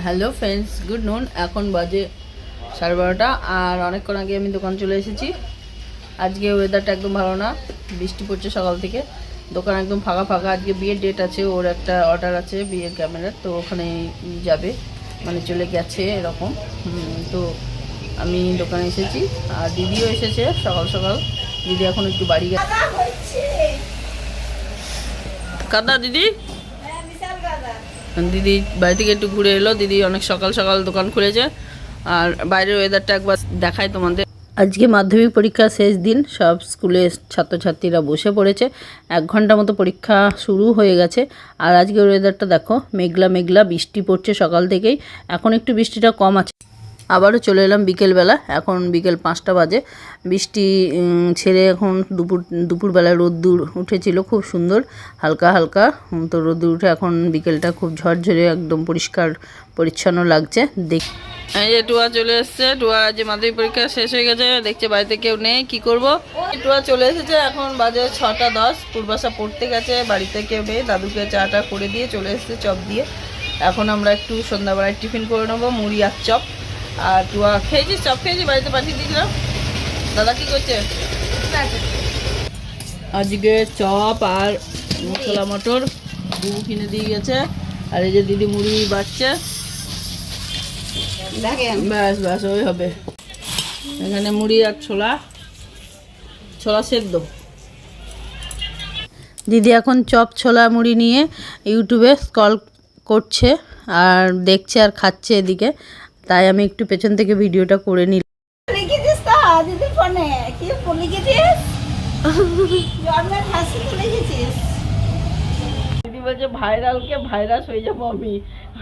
Hello friends, good নুন। এখন বাজে 12:30 আর অনেকক্ষণ আগে আমি দোকান চলে এসেছি। আজকে ওয়েদারটা একদম ভালো না, বৃষ্টি পড়ছে সকাল থেকে। দোকান একদম ফাঁকা ফাঁকা। আজকে বিয়ের ডেট আছে, ওর একটা অর্ডার আছে বিয়ের ক্যামেরার, তো ওখানে যাবে, মানে চলে গেছে এরকম। তো আমি দোকানে এসেছি আর দিদিও এসেছে সকাল সকাল। দিদি এখন একটু বাড়ি গেছে। কাদা দিদি, দিদি বাড়ি থেকে একটু ঘুরে এলো। দিদি অনেক সকাল সকাল দোকান খুলেছে। আর বাইরের ওয়েদারটা একবার দেখাই তোমাদের। আজকে মাধ্যমিক পরীক্ষা শেষ দিন, সব স্কুলে ছাত্রছাত্রীরা বসে পড়েছে। 1 ঘন্টা মতো পরীক্ষা শুরু হয়ে গেছে। আর আজকের ওয়েদারটা দেখো, মেঘলা মেঘলা, বৃষ্টি পড়ছে সকাল থেকেই। এখন একটু বৃষ্টিটা কম আছে। আবারও চলে এলাম বিকেলবেলা, এখন বিকেল 5টা বাজে। বৃষ্টি ছেড়ে এখন দুপুরবেলা রোদ্দুর উঠেছিল, খুব সুন্দর হালকা হালকা। তো রোদ্দুর উঠে এখন বিকেলটা খুব ঝরঝরে, একদম পরিষ্কার পরিচ্ছন্ন লাগছে। এই যে টুয়া চলে এসছে। টুয়া যে মাধ্যমিক পরীক্ষা শেষ হয়ে গেছে, দেখছে বাড়িতে কেউ নেই, কি করব। টুয়া চলে এসেছে, এখন বাজে 6:10। পূর্বাশা পড়তে গেছে, বাড়িতে কেউ নেই। দাদুকে চাটা করে দিয়ে চলে এসেছে চপ দিয়ে। এখন আমরা একটু সন্ধ্যাবেলায় টিফিন করে নেবো, মুড়ি আর চপ। আর টুয়া খেয়েছি, চপ খেয়েছি, বাড়িতে পাঠিয়ে দিয়েছিলাম। দাদা কি করছে? আজকে চপ আর মশলা মটর বুবু কিনে দিয়ে গেছে। আর এই যে দিদি মুড়ি বাচ্চা, ব্যাস ব্যাস ওই হবে। এখানে মুড়ি আর ছোলা সেদ্ধ। দিদি এখন চপ ছোলা মুড়ি নিয়ে ইউটিউবে স্ক্রল করছে আর দেখছে আর খাচ্ছে এদিকে। তাই আমি একটু পেছন থেকে ভিডিওটা করে নিলাম। দিদি বলছে ভাইরালকে ভাইরাস হয়ে যাবো আমি,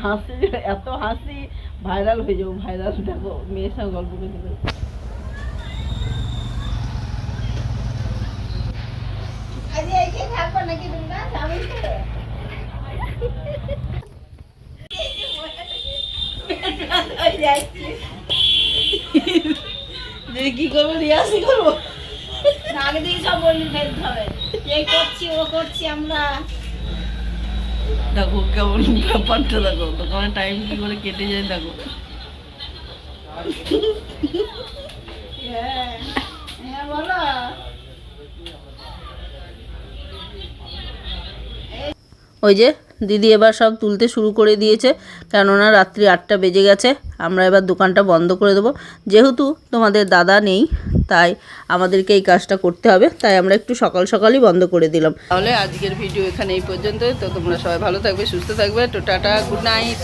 হাসি এত হাসি ভাইরাল হয়ে যাবো। ভাইরাল দেখো, মেয়ের সঙ্গে গল্প করতে কি করবো, রিয়াসি করবো। আগে থেকে সব বলি ফেলতে হবে, এই করছি ও করছি আমরা। দেখো কেমন ব্যাপারটা, দেখো দোকানে টাইম কি করে কেটে যায় দেখো। হ্যাঁ হ্যাঁ বলো। ওই যে দিদি এবার সব তুলতে শুরু করে দিয়েছে, কেননা রাত্রি 8টা বেজে গেছে। আমরা এবার দোকানটা বন্ধ করে দেবো। যেহেতু তোমাদের দাদা নেই, তাই আমাদেরকে এই কাজটা করতে হবে। তাই আমরা একটু সকাল সকালই বন্ধ করে দিলাম। তাহলে আজকের ভিডিও এখানে এই পর্যন্তই। তো তোমরা সবাই ভালো থাকবে, সুস্থ থাকবে। তো টাটা, গুড নাইট।